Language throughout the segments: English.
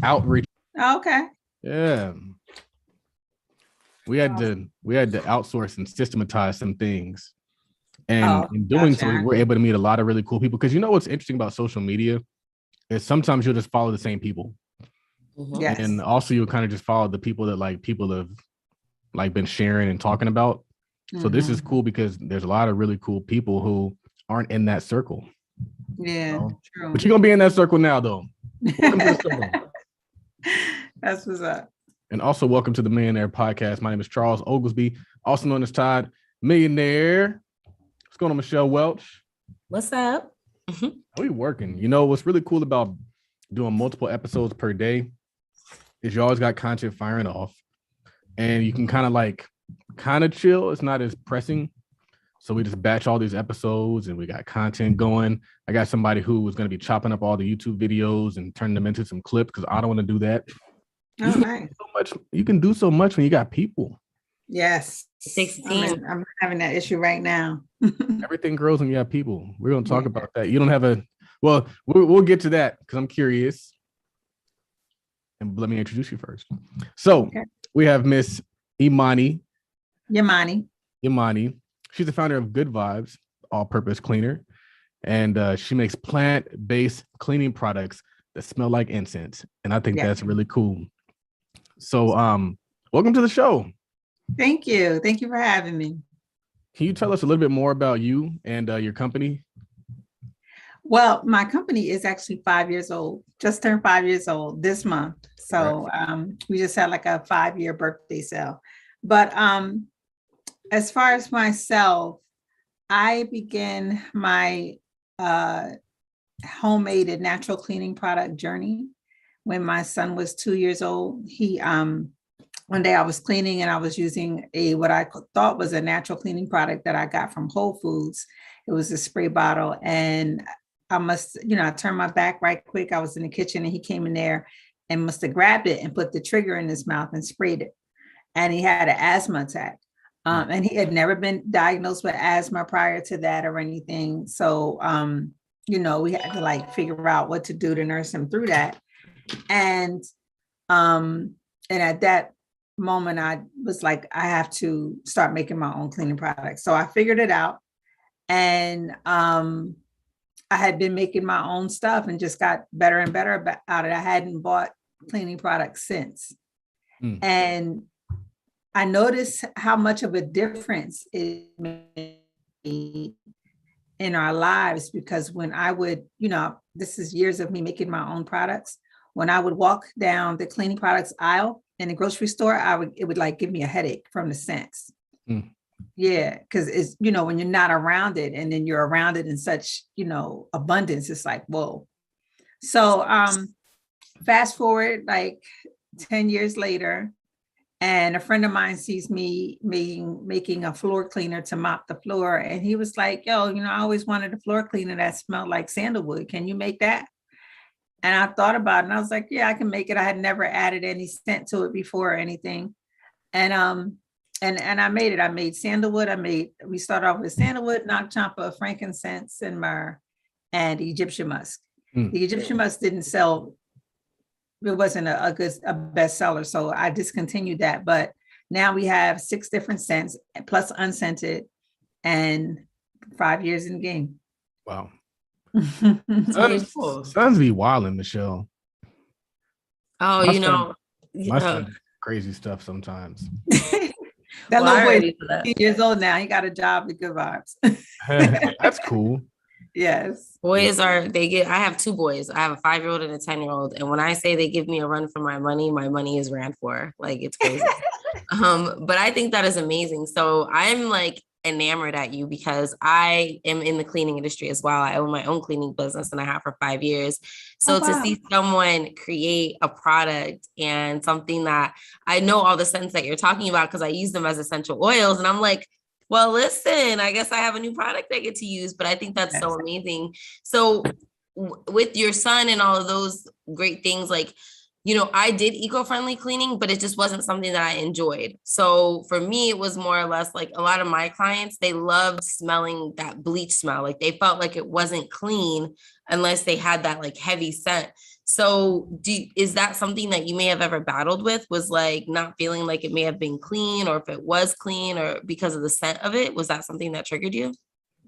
outreach. Okay. Yeah. We had to outsource and systematize some things. And in doing so, we were able to meet a lot of really cool people. Because you know what's interesting about social media is sometimes you'll just follow the same people. Yes. And also you'll kind of just follow the people that people have been sharing and talking about. So this is cool because there's a lot of really cool people who aren't in that circle. Yeah, true. But you're gonna be in that circle now, though. Welcome to the circle. That's what's up. And also welcome to the Millionaire Podcast. My name is Charles Oglesby, also known as Todd Millionaire. What's going on, Michelle Welch? What's up? We working. You know what's really cool about doing multiple episodes per day is you always got content firing off, and you can kind of chill. It's not as pressing. So we just batch all these episodes and we got content going. I got somebody who was going to be chopping up all the YouTube videos and turning them into some clips because I don't want to do that. Nice. You can do so much when you got people. Yes. 16. I'm having that issue right now. Everything grows when you have people. We're going to talk about that. You don't have we'll get to that because I'm curious. And let me introduce you first. So we have Miss Ymani. Ymani. She's the founder of Good Vibes, all-purpose cleaner. And she makes plant-based cleaning products that smell like incense. And I think that's really cool. So welcome to the show. Thank you. Thank you for having me. Can you tell us a little bit more about you and your company? Well, my company is actually 5 years old, just turned 5 years old this month. So we just had like a 5-year birthday sale. But as far as myself, I began my homemade and natural cleaning product journey when my son was 2 years old. He one day I was cleaning and I was using what I thought was a natural cleaning product that I got from Whole Foods. It was a spray bottle, and I turned my back right quick. I was in the kitchen and he came in there and must have grabbed it and put the trigger in his mouth and sprayed it. And he had an asthma attack. And he had never been diagnosed with asthma prior to that or anything. So, we had to figure out what to do to nurse him through that. And at that moment, I was like, I have to start making my own cleaning products. So I figured it out. And I had been making my own stuff and just got better and better about it. I hadn't bought cleaning products since. And I noticed how much of a difference it made in our lives, because when I would, this is years of me making my own products. When I would walk down the cleaning products aisle in the grocery store, it would give me a headache from the scents. Yeah, because it's, when you're not around it and then you're around it in such, abundance, it's like, whoa. So fast forward 10 years later, and a friend of mine sees me making a floor cleaner to mop the floor. And he was like, yo, I always wanted a floor cleaner that smelled like sandalwood. Can you make that? And I thought about it and I was like, yeah, I can make it. I had never added any scent to it before or anything. And I made it. I made sandalwood. We started off with sandalwood, knock champa, frankincense, and myrrh, and Egyptian musk. The Egyptian musk didn't sell. It wasn't a bestseller, so I discontinued that. But now we have 6 different scents plus unscented, and 5 years in the game. Wow. Sons be wilding, Michelle. Oh, my son does crazy stuff sometimes. That little boy is 15 years old now. He got a job with Good Vibes. That's cool. Yes. Boys I have 2 boys. I have a 5-year-old and a 10-year-old. And when I say they give me a run for my money is ran for. It's crazy. But I think that is amazing. So I'm enamored at you because I am in the cleaning industry as well. I own my own cleaning business and I have for 5 years. So to see someone create a product and something that I know all the scents that you're talking about because I use them as essential oils. And I'm like, well, listen, I guess I have a new product I get to use, but I think that's so amazing. So with your son and all of those great things, I did eco-friendly cleaning, but it just wasn't something that I enjoyed. So for me, it was more or less like a lot of my clients, they loved smelling that bleach smell. Like they felt like it wasn't clean unless they had that like heavy scent. So is that something that you may have ever battled with, was like not feeling like it may have been clean, or if it was clean, or because of the scent of it? Was that something that triggered you?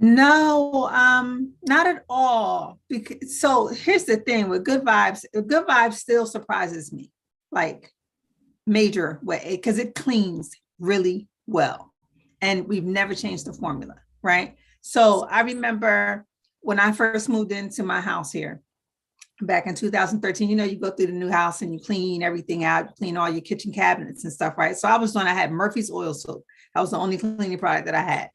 No, not at all. So here's the thing with good vibes still surprises me, like major way, because it cleans really well. And we've never changed the formula, right? So I remember when I first moved into my house here back in 2013, you go through the new house and you clean everything out, clean all your kitchen cabinets and stuff, right? So I had Murphy's oil soap. That was the only cleaning product that I had.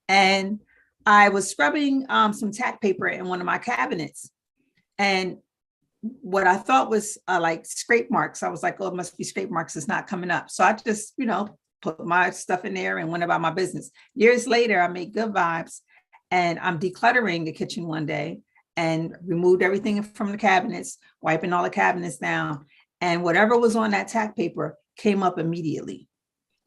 And I was scrubbing some tack paper in one of my cabinets, and what I thought was like scrape marks. I was like, oh, it must be scrape marks. It's not coming up. So I just, put my stuff in there and went about my business. Years later, I made good vibes, and I'm decluttering the kitchen one day and removed everything from the cabinets, wiping all the cabinets down. And whatever was on that tack paper came up immediately,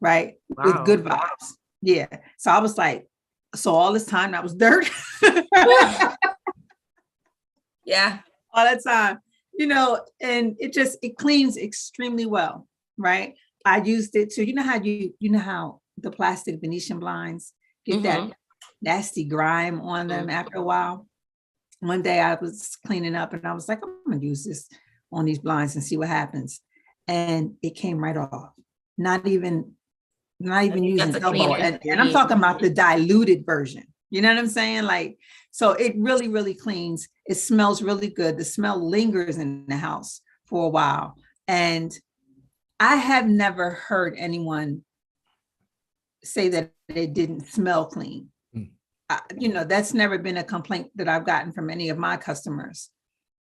right? Wow. With good vibes. Yeah. So I was like, so all this time that was dirt. Yeah. All that time, and it cleans extremely well, right? I used it to, how the plastic Venetian blinds get that nasty grime on them after a while. One day I was cleaning up and I was like, I'm gonna use this on these blinds and see what happens. And it came right off. Not even using double. And I'm talking about the diluted version. You know what I'm saying? Like, so it really, really cleans. It smells really good. The smell lingers in the house for a while. And I have never heard anyone say that it didn't smell clean. That's never been a complaint that I've gotten from any of my customers.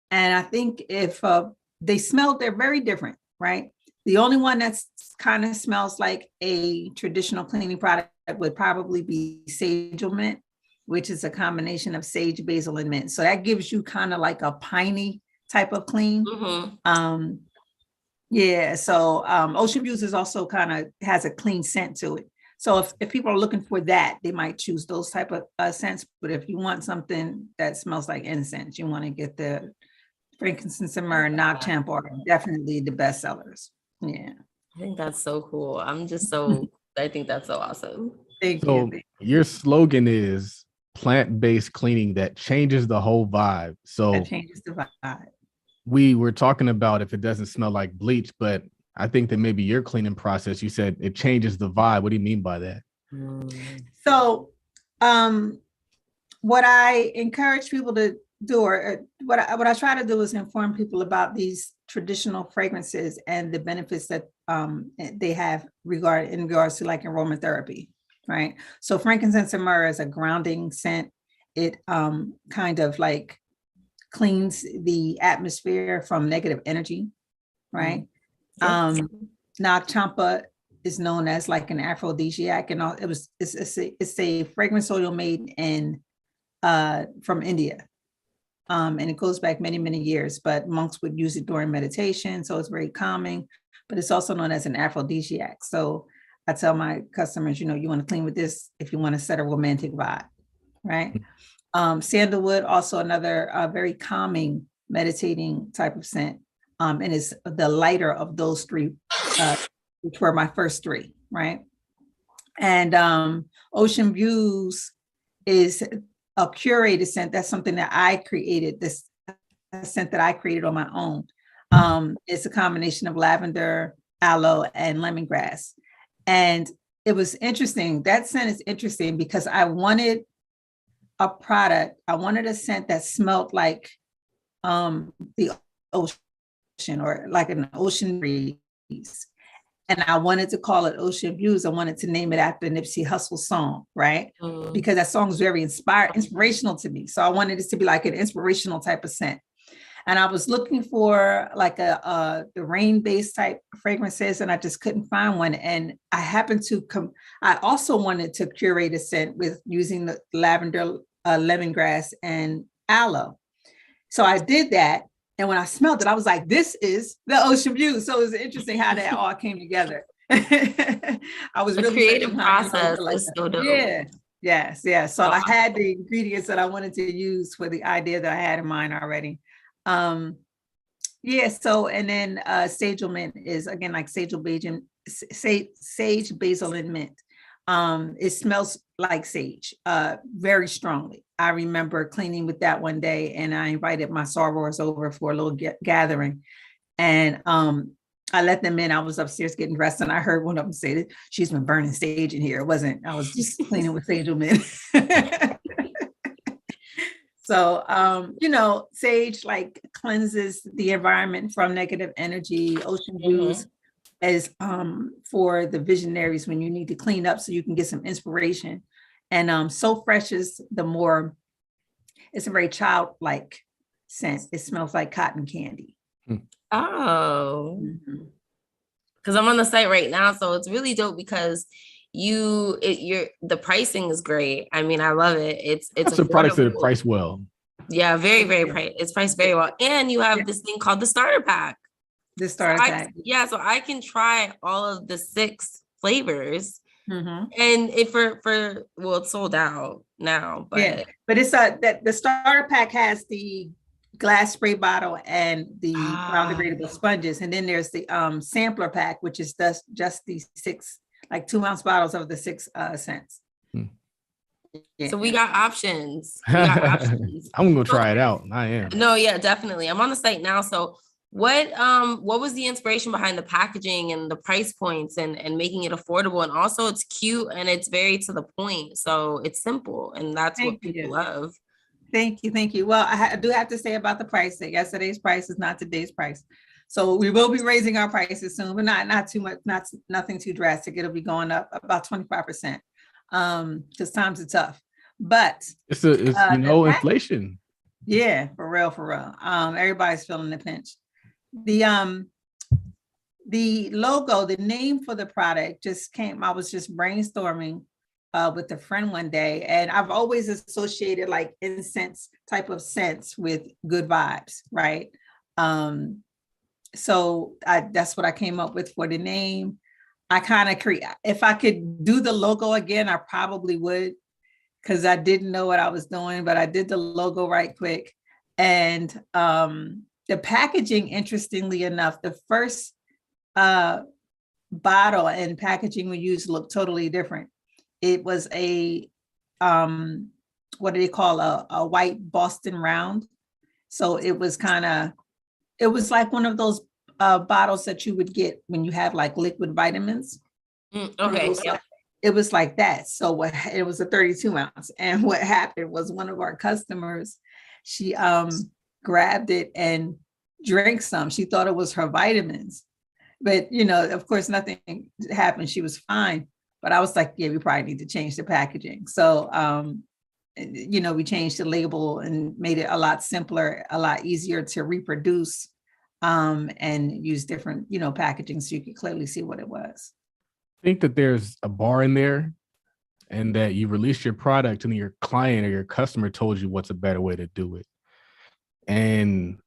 And I think if they're very different, right? The only one that's kind of smells like a traditional cleaning product would probably be sage mint, which is a combination of sage, basil, and mint. So that gives you kind of like a piney type of clean. Yeah. So Ocean Views is also kind of has a clean scent to it. So if people are looking for that, they might choose those type of scents. But if you want something that smells like incense, you want to get the frankincense and myrrh and Noctamp are definitely the best sellers. Yeah. I think that's so cool. I think that's so awesome. Thank you. Your slogan is plant-based cleaning that changes the whole vibe. So that changes the vibe. We were talking about if it doesn't smell like bleach, but I think that maybe your cleaning process, you said it changes the vibe. What do you mean by that? So what I encourage people to do, or what I try to do, is inform people about these traditional fragrances and the benefits that they have in regards to like aromatherapy, right? So frankincense and myrrh is a grounding scent. It kind of like cleans the atmosphere from negative energy, right? Nagchampa is known as like an aphrodisiac, and it's a fragrance oil made from India. And it goes back many, many years, but monks would use it during meditation. So it's very calming, but it's also known as an aphrodisiac. So I tell my customers, you want to clean with this if you want to set a romantic vibe, right? Sandalwood, also another very calming, meditating type of scent. And it's the lighter of those three, which were my first three, right? And Ocean Views is a curated scent. That's something that I created, this scent that I created on my own. It's a combination of lavender, aloe, and lemongrass. And it was interesting. That scent is interesting because I wanted a scent that smelled like the ocean, or like an ocean breeze. And I wanted to call it Ocean Views. I wanted to name it after Nipsey Hussle's song, right? Because that song is very inspirational to me. So I wanted it to be like an inspirational type of scent. And I was looking for like the rain-based type fragrances, and I just couldn't find one. And I happened to I also wanted to curate a scent with using the lavender, lemongrass, and aloe. So I did that. And when I smelled it, I was like, this is the ocean view. So it was interesting how that all came together. I was The really creative searching hard to process like is that. so dope. Yeah. Yes. Yeah. So So I had the ingredients that I wanted to use for the idea that I had in mind already. Yeah. So, and then sage mint is again like sage, basil, and mint. It smells like sage, very strongly. I remember cleaning with that one day, and I invited my sorors over for a little gathering, and I let them in. I was upstairs getting dressed, and I heard one of them say that she's been burning sage in here. It wasn't. I was just cleaning with sage mint. So, sage like cleanses the environment from negative energy. Ocean views is for the visionaries when you need to clean up so you can get some inspiration. And so fresh is it's a very childlike scent. It smells like cotton candy. Oh, because I'm on the site right now, so it's really dope because the pricing is great. I mean, I love it. It's surprised that it priced well. Yeah, very, very price. It's priced very well. And you have this thing called the starter pack. The starter pack. So I can try all of the 6 flavors. Mm-hmm. And if it's sold out now, but it's the starter pack has the glass spray bottle and the biodegradable sponges, and then there's the sampler pack, which is just these 6 like 2-ounce bottles of the 6 scents. Yeah. So we got options. I'm gonna try it out. I am. No, yeah, definitely. I'm on the site now. So what was the inspiration behind the packaging and the price points and making it affordable? And also it's cute and it's very to the point. So it's simple, and that's what people love. Thank you. Well, I do have to say about the price that yesterday's price is not today's price. So we will be raising our prices soon, but not too much, nothing too drastic. It'll be going up about 25%. Because times are tough, but it's inflation. Yeah, for real. Everybody's feeling the pinch. The logo, the name for the product just came. I was just brainstorming with a friend one day, and I've always associated like incense type of scents with good vibes, right? So that's what I came up with for the name. I kind of if I could do the logo again, I probably would, because I didn't know what I was doing, but I did the logo right quick. And the packaging, interestingly enough, the first bottle and packaging we used looked totally different. It was a, what do they call a white Boston round. So it was like one of those bottles that you would get when you have like liquid vitamins. Okay. It was like that. So it was a 32 ounce. And what happened was one of our customers, she grabbed it and drank some. She thought it was her vitamins. But, of course, nothing happened. She was fine. But I was like, yeah, we probably need to change the packaging. So, we changed the label and made it a lot simpler, a lot easier to reproduce. And use different, packaging so you could clearly see what it was. I think that there's a bar in there, and that you release your product and your client or your customer told you what's a better way to do it. And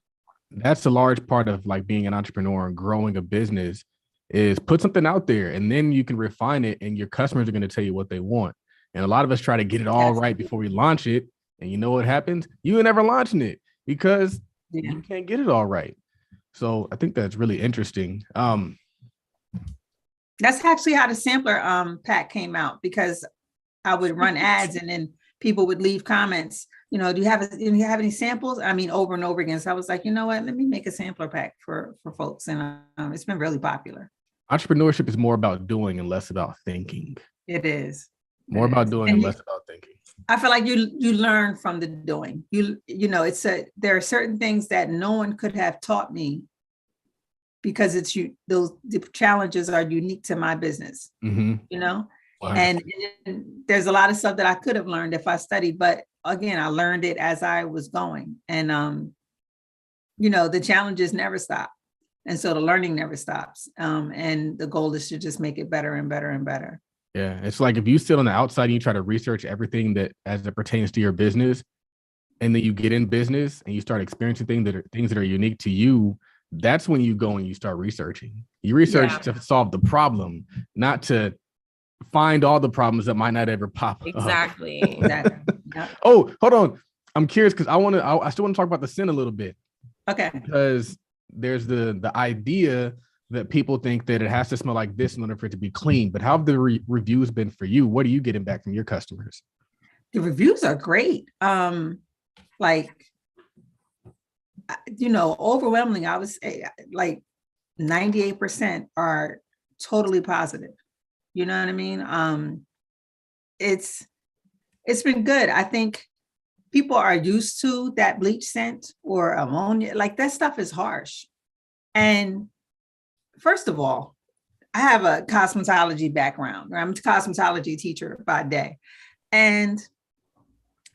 that's a large part of like being an entrepreneur and growing a business, is put something out there and then you can refine it, and your customers are going to tell you what they want. And a lot of us try to get it all right before we launch it. And you know what happens? You ain't never launching it because you can't get it all right. So I think that's really interesting. That's actually how the sampler pack came out, because I would run ads and then people would leave comments, do you have any samples? I mean, over and over again. So I was like, you know what, let me make a sampler pack for folks. And it's been really popular. Entrepreneurship is more about doing and less about thinking. It is. More about doing and less about thinking. I feel like you learn from the doing. There are certain things that no one could have taught me, because the challenges are unique to my business, Wow. And there's a lot of stuff that I could have learned if I studied, but again, I learned it as I was going. And, the challenges never stop. And so the learning never stops. And the goal is to just make it better and better and better. Yeah. It's like if you sit on the outside and you try to research everything that as it pertains to your business, and then you get in business and you start experiencing things that are unique to you, that's when you go and you start researching. You research to solve the problem, not to find all the problems that might not ever pop up. Exactly. Oh, hold on. I'm curious because I still want to talk about the scent a little bit. Okay. Because there's the idea that people think that it has to smell like this in order for it to be clean. But how have the reviews been for you? What are you getting back from your customers? The reviews are great. Overwhelmingly, I would say like 98% are totally positive. You know what I mean? It's been good. I think people are used to that bleach scent or ammonia. Like that stuff is harsh. And first of all, I have a cosmetology background. I'm a cosmetology teacher by day. And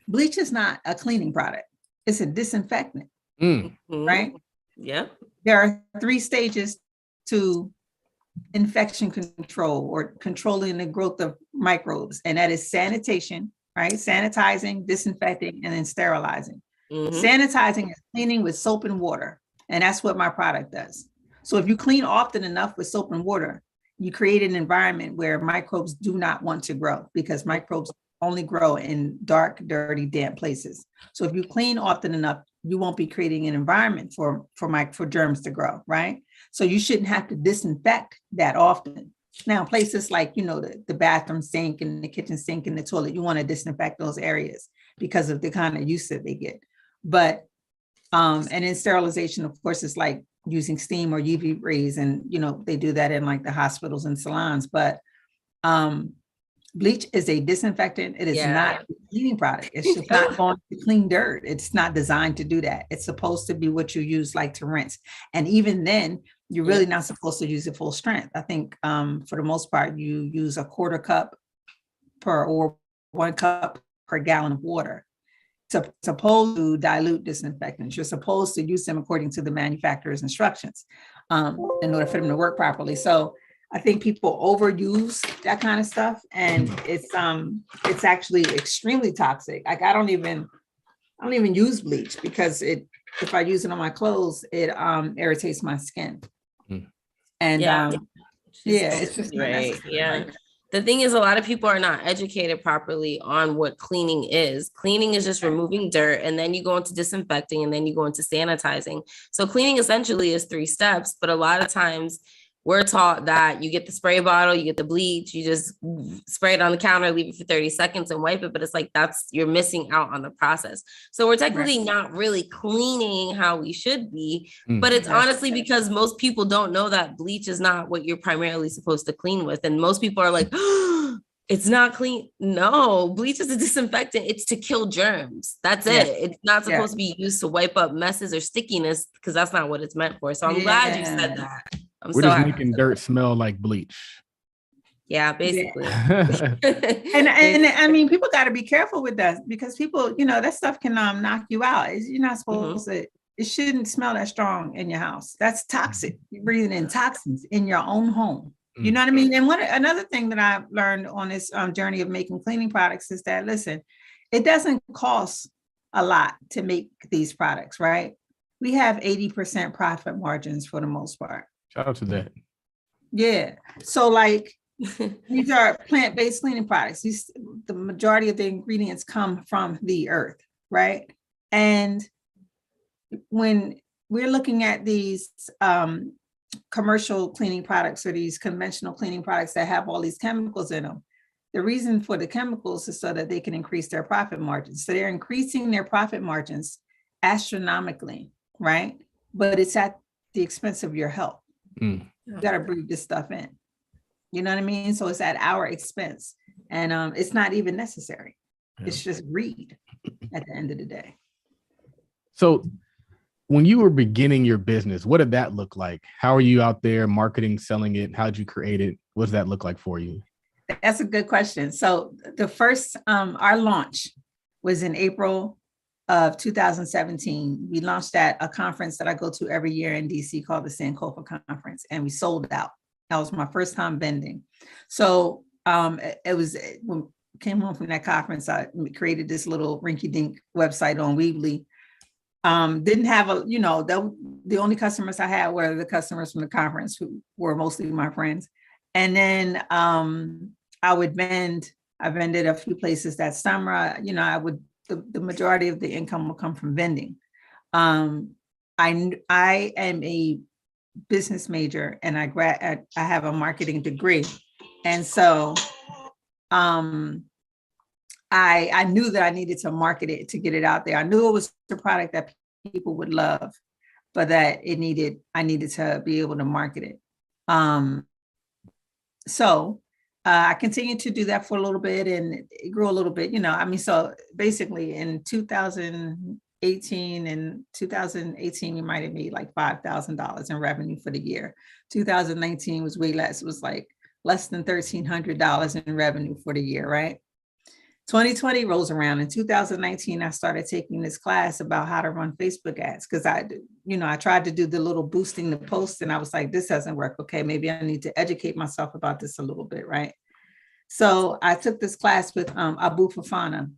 bleach is not a cleaning product. It's a disinfectant, right? Yep. There are 3 stages to infection control or controlling the growth of microbes. And that is sanitation, right? Sanitizing, disinfecting, and then sterilizing. Sanitizing is cleaning with soap and water. And that's what my product does. So if you clean often enough with soap and water, you create an environment where microbes do not want to grow, because microbes only grow in dark, dirty, damp places. So if you clean often enough, you won't be creating an environment for germs to grow, right? So you shouldn't have to disinfect that often. Now, places like, the bathroom sink and the kitchen sink and the toilet, you want to disinfect those areas because of the kind of use that they get. But, and in sterilization, of course, it's like using steam or UV rays, and, they do that in like the hospitals and salons. But bleach is a disinfectant. It is not a cleaning product. It's just not going to clean dirt. It's not designed to do that. It's supposed to be what you use like to rinse. And even then, you're really not supposed to use it full strength. I think for the most part, you use a 1/4 cup or 1 cup per gallon of water. Supposed to dilute disinfectants. You're supposed to use them according to the manufacturer's instructions in order for them to work properly. So I think people overuse that kind of stuff, and it's actually extremely toxic. Like I don't even use bleach because if I use it on my clothes, it irritates my skin. And it's just right. The thing is, a lot of people are not educated properly on what cleaning is. Cleaning is just removing dirt, and then you go into disinfecting, and then you go into sanitizing. So cleaning essentially is 3 steps, but a lot of times we're taught that you get the spray bottle, you get the bleach, you just spray it on the counter, leave it for 30 seconds and wipe it. But it's like, you're missing out on the process. So we're technically not really cleaning how we should be, but it's honestly because most people don't know that bleach is not what you're primarily supposed to clean with. And most people are like, oh, it's not clean. No, bleach is a disinfectant. It's to kill germs. That's it. It's not supposed to be used to wipe up messes or stickiness, because that's not what it's meant for. So I'm glad you said that. We're just making dirt smell like bleach. Yeah, basically. And I mean, people got to be careful with that, because people, that stuff can knock you out. You're not supposed to. It shouldn't smell that strong in your house. That's toxic. You're breathing in toxins in your own home. You know what I mean? And another thing that I've learned on this journey of making cleaning products is that, listen, it doesn't cost a lot to make these products, right? We have 80% profit margins for the most part. Shout out to that. Yeah. So like these are plant-based cleaning products. The majority of the ingredients come from the earth, right? And when we're looking at these commercial cleaning products or these conventional cleaning products that have all these chemicals in them, the reason for the chemicals is so that they can increase their profit margins. So they're increasing their profit margins astronomically, right? But it's at the expense of your health. You got to breathe this stuff in. You know what I mean? So it's at our expense, and it's not even necessary. It's just greed at the end of the day. So when you were beginning your business, what did that look like? How are you out there marketing, selling it? How did you create it? What does that look like for you? That's a good question. So the first, our launch was in April of 2017. We launched at a conference that I go to every year in DC called the Sankofa Conference, and we sold out. That was my first time vending. So it was came home from that conference, I created this little rinky-dink website on Weebly. Didn't have the only customers I had were the customers from the conference, who were mostly my friends. And then I vended a few places that summer. The majority of the income will come from vending. I am a business major, and I have a marketing degree. And so I knew that I needed to market it to get it out there. I knew it was the product that people would love, but that I needed to be able to market it. So I continued to do that for a little bit, and it grew a little bit, so basically in 2018, we might have made like $5,000 in revenue for the year. 2019 was way less. It was like less than $1,300 in revenue for the year, right? 2020 rolls around. In 2019, I started taking this class about how to run Facebook ads, because I tried to do the little boosting the post, and I was like, this doesn't work. Okay, maybe I need to educate myself about this a little bit, right? So I took this class with Abu Fafana.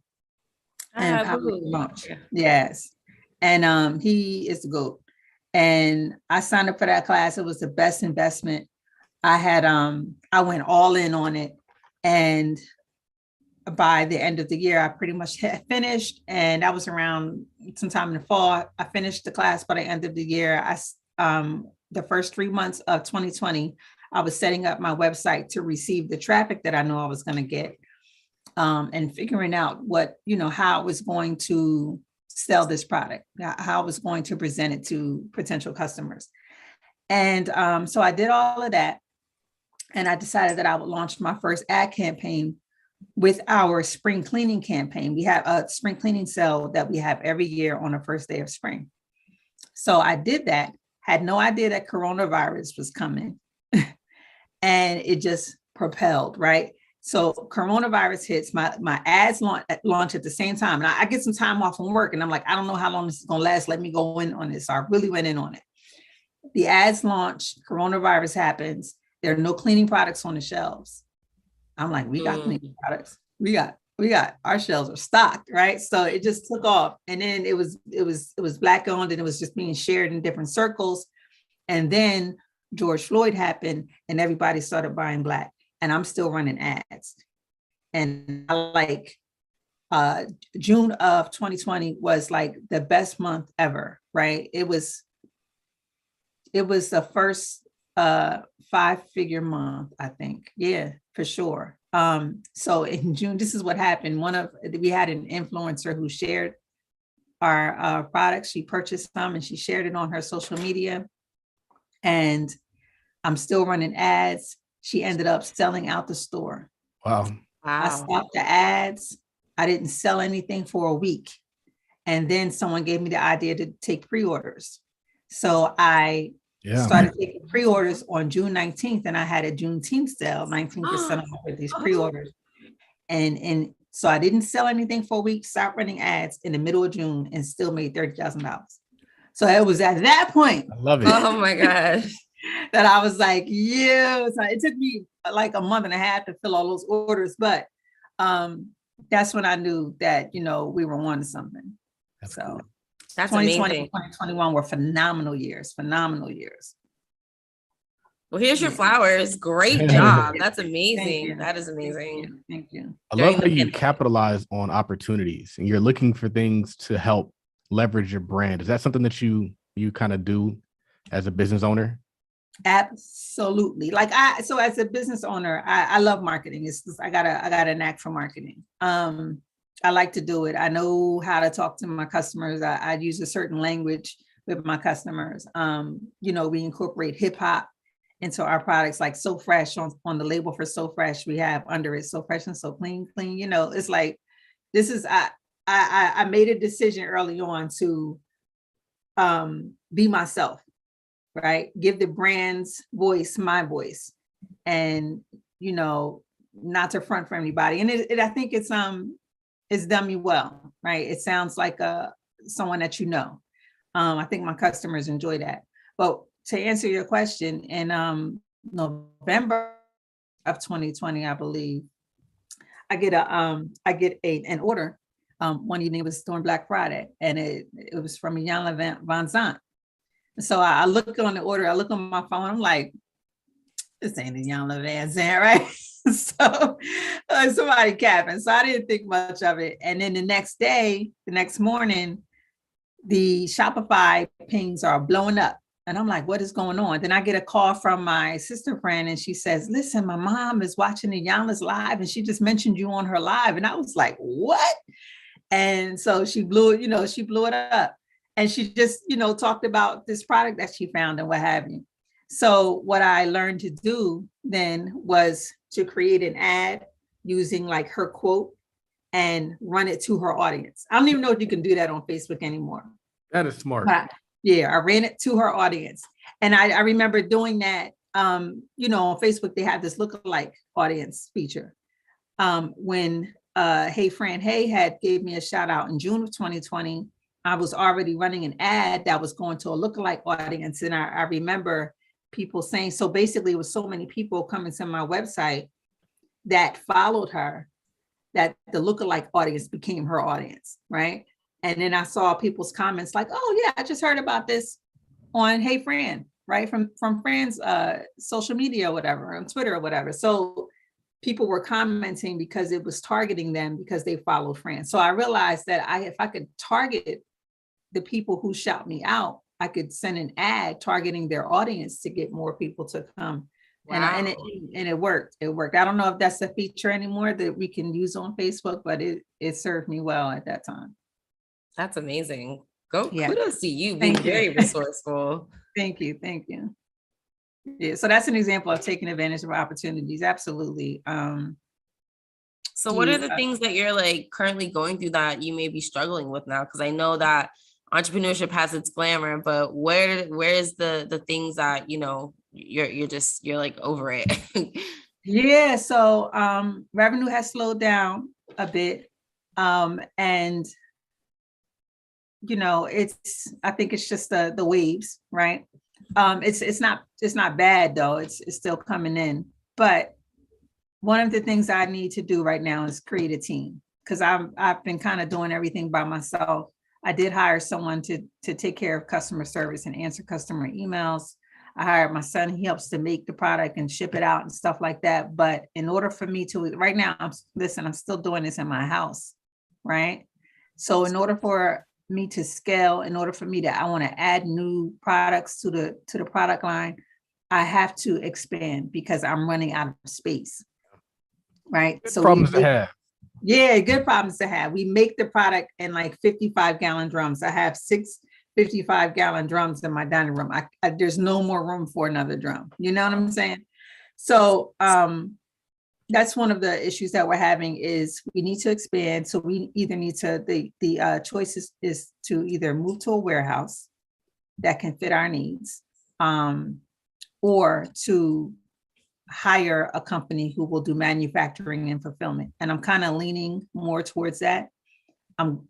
Yes. And he is the GOAT. And I signed up for that class. It was the best investment. I went all in on it. And by the end of the year, I pretty much had finished. And that was around sometime in the fall. I finished the class by the end of the year. The first 3 months of 2020, I was setting up my website to receive the traffic that I know I was going to get. And figuring out how I was going to sell this product, how I was going to present it to potential customers. And so I did all of that. And I decided that I would launch my first ad campaign with our spring cleaning campaign. We have a spring cleaning sale that we have every year on the first day of spring. So I did that, had no idea that coronavirus was coming. And it just propelled, right? So coronavirus hits, my ads launch at the same time. And I get some time off from work, and I'm like, I don't know how long this is going to last. Let me go in on this. So I really went in on it. The ads launch, coronavirus happens. There are no cleaning products on the shelves. I'm like, we got cleaning products. We got our shelves are stocked, right? So it just took off. And then it was Black owned, and it was just being shared in different circles. And then George Floyd happened, and everybody started buying Black. And I'm still running ads. And June of 2020 was like the best month ever, right? It was the first 5-figure month, I think. Yeah, for sure. So in June, this is what happened. We had an influencer who shared our products. She purchased some and she shared it on her social media. And I'm still running ads. She ended up selling out the store. Wow. I stopped the ads. I didn't sell anything for a week. And then someone gave me the idea to take pre-orders. So I started taking pre-orders on June 19th, and I had a Juneteenth sale, 19% off with these pre-orders. And so I didn't sell anything for a week, stopped running ads in the middle of June, and still made $30,000. So it was at that point. I love it. Oh my gosh. That I was like, yeah. So it took me like a month and a half to fill all those orders, but that's when I knew that we were on to something. That's so cool. That's 2020 amazing. and 2021 were phenomenal years. Well, here's your flowers. Great job. That's amazing. That is amazing. Thank you. I love how you capitalize on opportunities, and you're looking for things to help leverage your brand. Is that something that you kind of do as a business owner? Absolutely. So as a business owner, I love marketing. It's just, I got a knack for marketing. I like to do it. I know how to talk to my customers. I use a certain language with my customers. We incorporate hip hop into our products, like So Fresh on the label for So Fresh. We have under it So Fresh and So Clean. It's like, this is, I made a decision early on to be myself. Right? Give the brand's voice, my voice, and not to front for anybody. And I think it's done me well, right? It sounds like someone that I think my customers enjoy that. But to answer your question, in November of 2020, I believe, I get an order. One evening it was during Black Friday, and it was from Ymani Van Zant. So I look on the order, I look on my phone, I'm like, this ain't a Ymani Van Zant, right? So somebody capping. So I didn't think much of it. And then the next morning, the Shopify pings are blowing up. And I'm like, what is going on? Then I get a call from my sister friend, and she says, listen, my mom is watching the Ymani's live, and she just mentioned you on her live. And I was like, what? And so she blew it up. And she just, talked about this product that she found and what have you. So what I learned to do then was to create an ad using like her quote and run it to her audience. I don't even know if you can do that on Facebook anymore. That is smart. But yeah, I ran it to her audience. And I remember doing that, on Facebook, they had this lookalike audience feature. When Hey Fran Hey had gave me a shout out in June of 2020, I was already running an ad that was going to a lookalike audience. And I remember people saying, so basically it was so many people coming to my website that followed her, that the lookalike audience became her audience, right? And then I saw people's comments like, oh yeah, I just heard about this on Hey Fran, right? From Fran's social media or whatever, on Twitter or whatever. So people were commenting because it was targeting them because they followed Fran. So I realized that if I could target the people who shout me out, I could send an ad targeting their audience to get more people to come. Wow. And it worked. It worked. I don't know if that's a feature anymore that we can use on Facebook, but it served me well at that time. That's amazing. Kudos to you being very resourceful. Thank you. Yeah, so that's an example of taking advantage of opportunities. Absolutely. So what are the things that you're like currently going through that you may be struggling with now? Because I know that entrepreneurship has its glamour, but where is the things that you're like over it? Yeah, so revenue has slowed down a bit, and I think it's just the waves, right? It's not bad though. It's still coming in. But one of the things I need to do right now is create a team, because I've been kind of doing everything by myself. I did hire someone to take care of customer service and answer customer emails. I hired my son. He helps to make the product and ship it out and stuff like that. But in order for me to, right now, I'm still doing this in my house, right? So in order for me to scale, in order for me I want to add new products to the product line, I have to expand because I'm running out of space, right? Good problems to have. Yeah, good problems to have. We make the product in like 55-gallon drums. I have 6 55-gallon drums in my dining room. There's no more room for another drum. You know what I'm saying? So that's one of the issues that we're having is we need to expand. So we either need to, the choice is to either move to a warehouse that can fit our needs, or to hire a company who will do manufacturing and fulfillment. And I'm kind of leaning more towards that.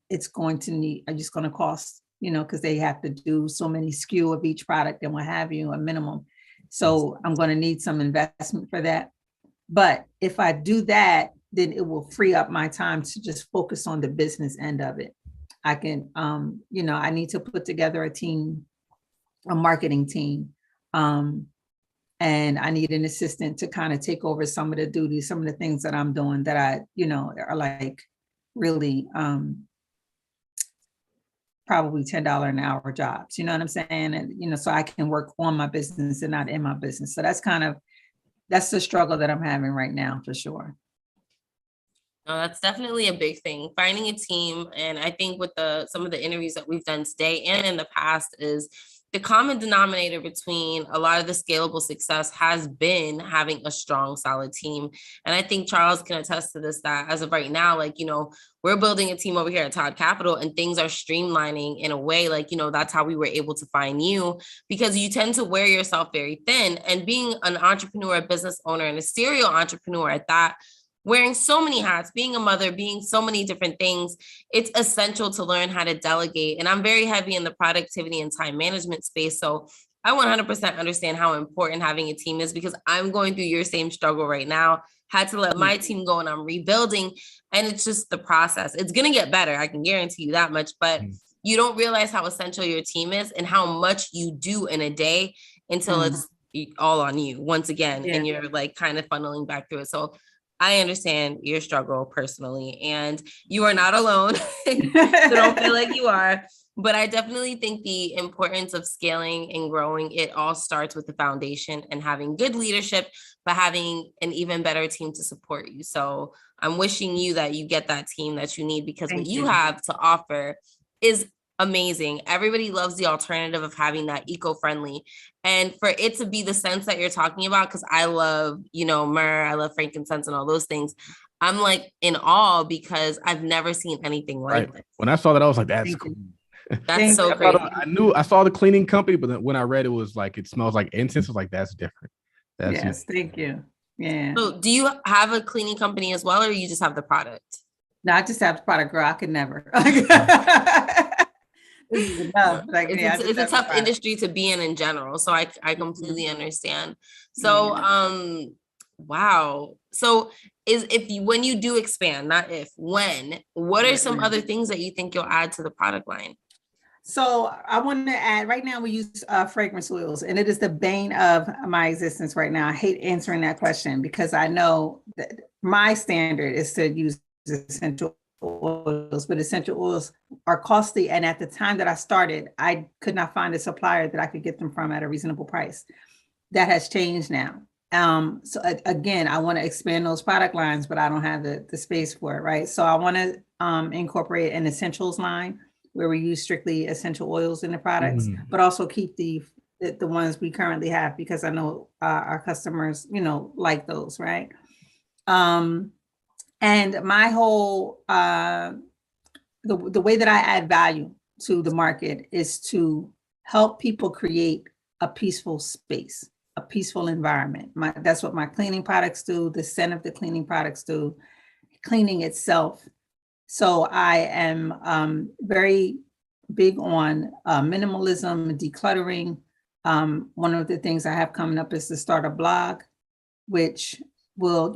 It's going to cost, because they have to do so many SKU of each product and what have you, a minimum. So I'm going to need some investment for that. But if I do that, then it will free up my time to just focus on the business end of it. I can, I need to put together a marketing team. And I need an assistant to kind of take over some of the duties, some of the things that I'm doing that I, are like really probably $10 an hour jobs, you know what I'm saying? And, so I can work on my business and not in my business. So that's the struggle that I'm having right now, for sure. No, that's definitely a big thing, finding a team. And I think with some of the interviews that we've done today and in the past is the common denominator between a lot of the scalable success has been having a strong, solid team. And I think Charles can attest to this, that as of right now, we're building a team over here at Todd Capital and things are streamlining in a way, that's how we were able to find you, because you tend to wear yourself very thin. And being an entrepreneur, a business owner, and a serial entrepreneur at that, wearing so many hats, being a mother, being so many different things, it's essential to learn how to delegate. And I'm very heavy in the productivity and time management space. So I 100% understand how important having a team is, because I'm going through your same struggle right now. had to let my team go, and I'm rebuilding. And it's just the process. It's going to get better. I can guarantee you that much, but you don't realize how essential your team is and how much you do in a day until it's all on you once again. And you're like kind of funneling back through it. So I understand your struggle personally, and you are not alone. So don't feel like you are. But I definitely think the importance of scaling and growing, it all starts with the foundation and having good leadership, but having an even better team to support you. So I'm wishing you that you get that team that you need, because what you have to offer is amazing. Everybody loves the alternative of having that eco-friendly, and for it to be the scents that you're talking about, because I love, myrrh, I love frankincense and all those things. I'm like in awe because I've never seen anything like this. When I saw that, I was like, that's cool. That's so great. I saw the cleaning company, but then when I read it was like, it smells like incense. I was like, that's different. Yes, thank you. Yeah. So do you have a cleaning company as well, or you just have the product? No, I just have the product, girl. I could never. This is enough. Like, it's a tough industry to be in general. So I completely understand. So, wow. So when you do expand, not if, when, what are some other things that you think you'll add to the product line? So I want to add, right now we use fragrance oils, and it is the bane of my existence right now. I hate answering that question because I know that my standard is to use essential oils, but essential oils are costly. And at the time that I started, I could not find a supplier that I could get them from at a reasonable price. That has changed now. So again, I want to expand those product lines, but I don't have the space for it, right? So I want to incorporate an essentials line where we use strictly essential oils in the products, but also keep the ones we currently have, because I know our customers, like those, right? And my whole, the way that I add value to the market is to help people create a peaceful space, a peaceful environment. That's what my cleaning products do. The scent of the cleaning products do, cleaning itself. So I am very big on minimalism, decluttering. One of the things I have coming up is to start a blog, which will,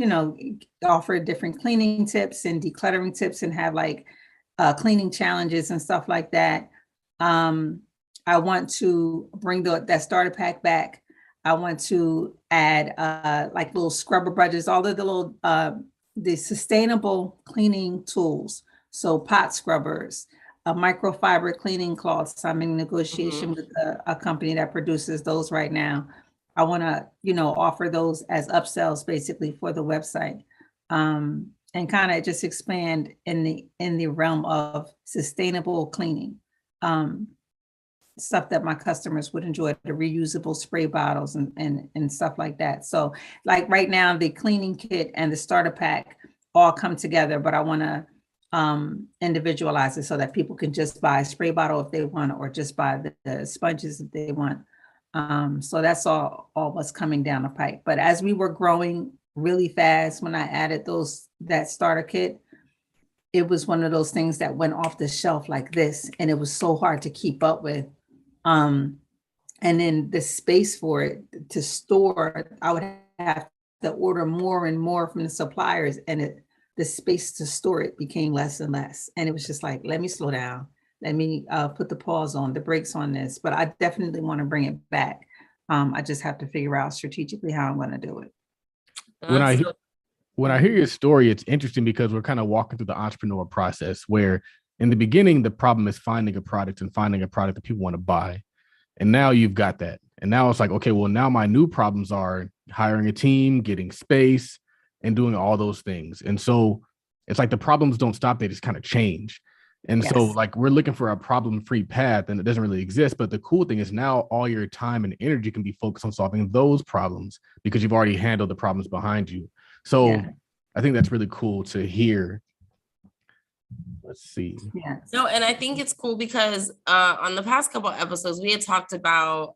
offer different cleaning tips and decluttering tips and have like cleaning challenges and stuff like that. I want to bring that starter pack back. I want to add like little scrubber brushes, all of the little the sustainable cleaning tools. So pot scrubbers, microfiber cleaning cloths. I'm in negotiation with a company that produces those right now. I want to, offer those as upsells basically for the website, and kind of just expand in the realm of sustainable cleaning, stuff that my customers would enjoy, the reusable spray bottles and stuff like that. So like right now, the cleaning kit and the starter pack all come together, but I want to individualize it so that people can just buy a spray bottle if they want, or just buy the sponges if they want. So that's all what's coming down the pipe. But as we were growing really fast, when I added that starter kit, it was one of those things that went off the shelf like this, and it was so hard to keep up with. And then the space for it to store, I would have to order more and more from the suppliers, and the space to store it became less and less. And it was just like, let me slow down. Let me put the pause on, the brakes on this. But I definitely want to bring it back. I just have to figure out strategically how I'm going to do it. When I hear your story, it's interesting because we're kind of walking through the entrepreneur process where in the beginning, the problem is finding a product that people want to buy. And now you've got that. And now it's like, okay, well, now my new problems are hiring a team, getting space, and doing all those things. And so it's like the problems don't stop, they just kind of change. And so like we're looking for a problem-free path, and it doesn't really exist. But the cool thing is now all your time and energy can be focused on solving those problems because you've already handled the problems behind you. So I think that's really cool to hear. Let's see. No, and I think it's cool because on the past couple of episodes, we had talked about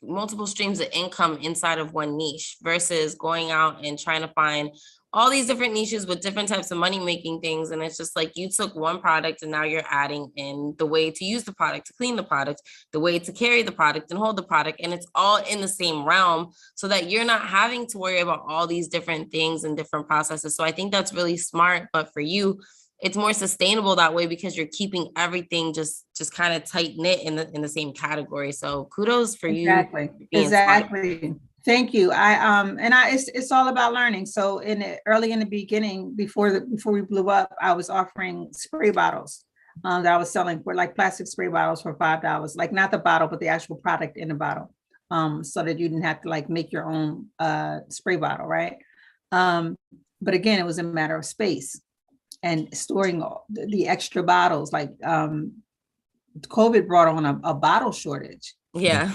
multiple streams of income inside of one niche versus going out and trying to find all these different niches with different types of money making things. And it's just like you took one product and now you're adding in the way to use the product, to clean the product, the way to carry the product and hold the product. And it's all in the same realm so that you're not having to worry about all these different things and different processes. So I think that's really smart. But for you, it's more sustainable that way because you're keeping everything just kind of tight knit in the same category. So kudos for you. Exactly. Smart. Thank you. It's all about learning. So early in the beginning, before we blew up, I was offering spray bottles that I was selling for like plastic spray bottles for $5, like not the bottle, but the actual product in the bottle, so that you didn't have to like make your own spray bottle, right? But again, it was a matter of space and storing the extra bottles. Like COVID brought on a bottle shortage. Yeah.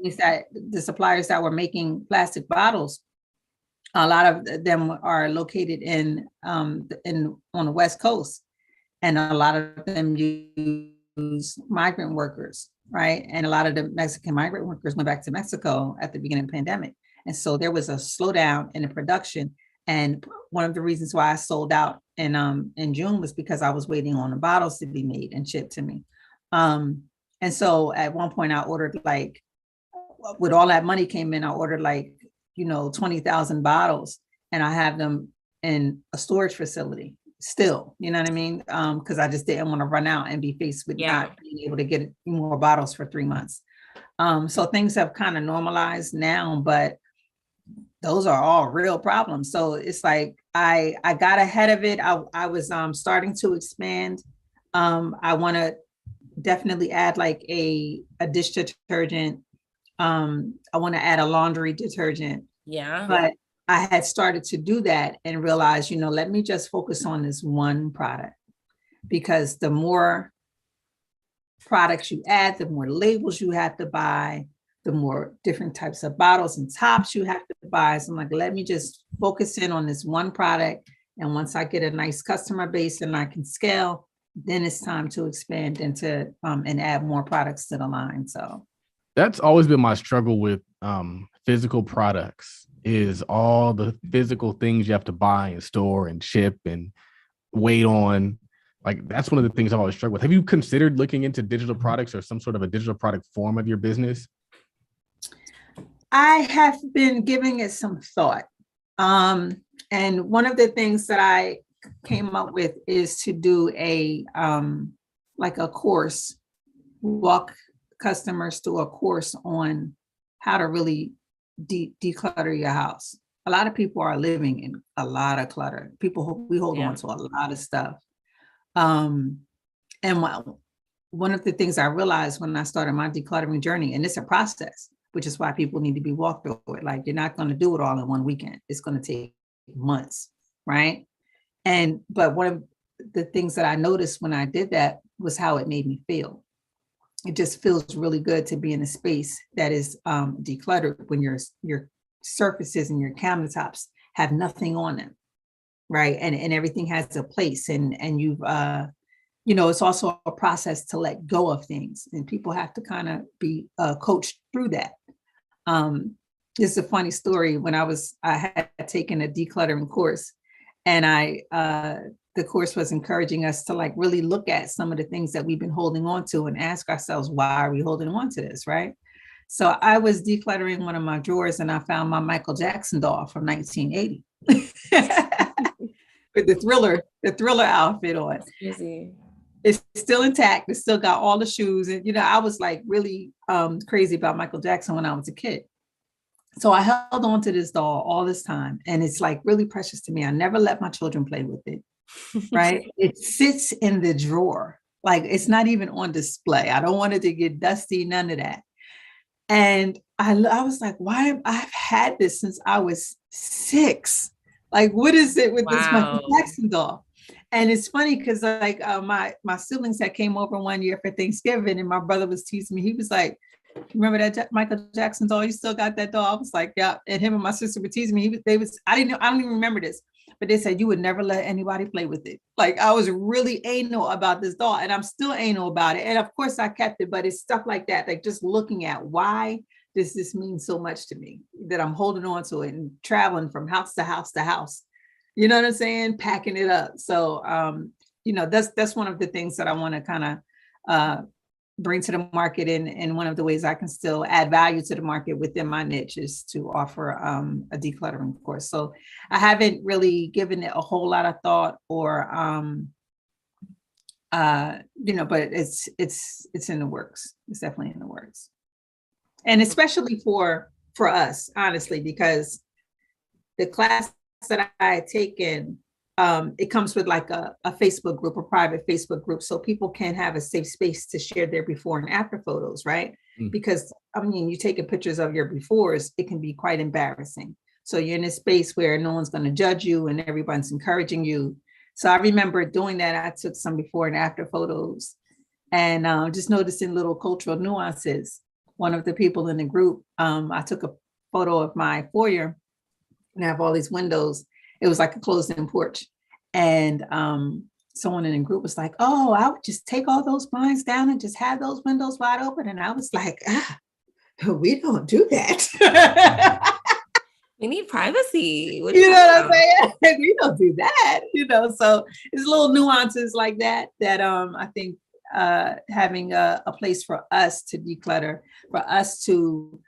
Is that the suppliers that were making plastic bottles, a lot of them are located on the West Coast, and a lot of them use migrant workers, right? And a lot of the Mexican migrant workers went back to Mexico at the beginning of the pandemic. And so there was a slowdown in the production. And one of the reasons why I sold out in June was because I was waiting on the bottles to be made and shipped to me. And so at one point I ordered like, with all that money came in, I ordered like, 20,000 bottles, and I have them in a storage facility still, you know what I mean? Because I just didn't want to run out and be faced with not being able to get more bottles for 3 months. So things have kind of normalized now, but those are all real problems. So it's like, I got ahead of it. I was starting to expand. I want to definitely add like a dish detergent. I want to add a laundry detergent. Yeah. But I had started to do that and realized, let me just focus on this one product, because the more products you add, the more labels you have to buy, the more different types of bottles and tops you have to buy. So I'm like, let me just focus in on this one product. And once I get a nice customer base and I can scale, then it's time to expand into and add more products to the line. So that's always been my struggle with physical products, is all the physical things you have to buy and store and ship and wait on. Like, that's one of the things I've always struggled with. Have you considered looking into digital products or some sort of a digital product form of your business? I have been giving it some thought. And one of the things that I came up with is to do a course, walk customers through a course on how to really declutter your house. A lot of people are living in a lot of clutter. We hold on to a lot of stuff. And one of the things I realized when I started my decluttering journey, and it's a process, which is why people need to be walked through it. Like, you're not going to do it all in one weekend. It's going to take months, right? But one of the things that I noticed when I did that was how it made me feel. It just feels really good to be in a space that is decluttered when your surfaces and your countertops have nothing on them, right? And everything has a place, and you've it's also a process to let go of things, and people have to kind of be coached through that. This is a funny story. When I had taken a decluttering course, and the course was encouraging us to like really look at some of the things that we've been holding on to and ask ourselves, why are we holding on to this, right? So I was decluttering one of my drawers, and I found my Michael Jackson doll from 1980 with the Thriller outfit on. Easy. It's still intact. It's still got all the shoes. And, I was like really crazy about Michael Jackson when I was a kid. So I held on to this doll all this time. And it's like really precious to me. I never let my children play with it, right? It sits in the drawer. Like, it's not even on display. I don't want it to get dusty, none of that. And I was like, why? I've had this since I was 6. Like, what is it with this Michael Jackson doll? And it's funny because like my siblings that came over one year for Thanksgiving, and my brother was teasing me. He was like, "Remember that Michael Jackson doll? You still got that doll?" I was like, "Yeah." And him and my sister were teasing me. I don't even remember this, but they said you would never let anybody play with it. Like, I was really anal about this doll, and I'm still anal about it. And of course I kept it, but it's stuff like that. Like, just looking at why does this mean so much to me that I'm holding on to it and traveling from house to house to house. you know what I'm saying? Packing it up. So, that's one of the things that I want to kind of bring to the market. And one of the ways I can still add value to the market within my niche is to offer a decluttering course. So I haven't really given it a whole lot of thought or, but it's in the works. It's definitely in the works. And especially for us, honestly, because the class that I had taken, it comes with like a Facebook group, a private Facebook group, so people can have a safe space to share their before and after photos, right? Because you taking pictures of your befores, it can be quite embarrassing. So you're in a space where no one's going to judge you and everyone's encouraging you. So I remember doing that. I took some before and after photos and just noticing little cultural nuances. One of the people in the group, I took a photo of my foyer and I have all these windows. It was like a closed-in porch. And someone in the group was like, oh, I would just take all those blinds down and just have those windows wide open. And I was like, we don't do that. We need privacy. What I'm saying? We don't do that, so it's little nuances like that I think having a place for us to declutter, for us to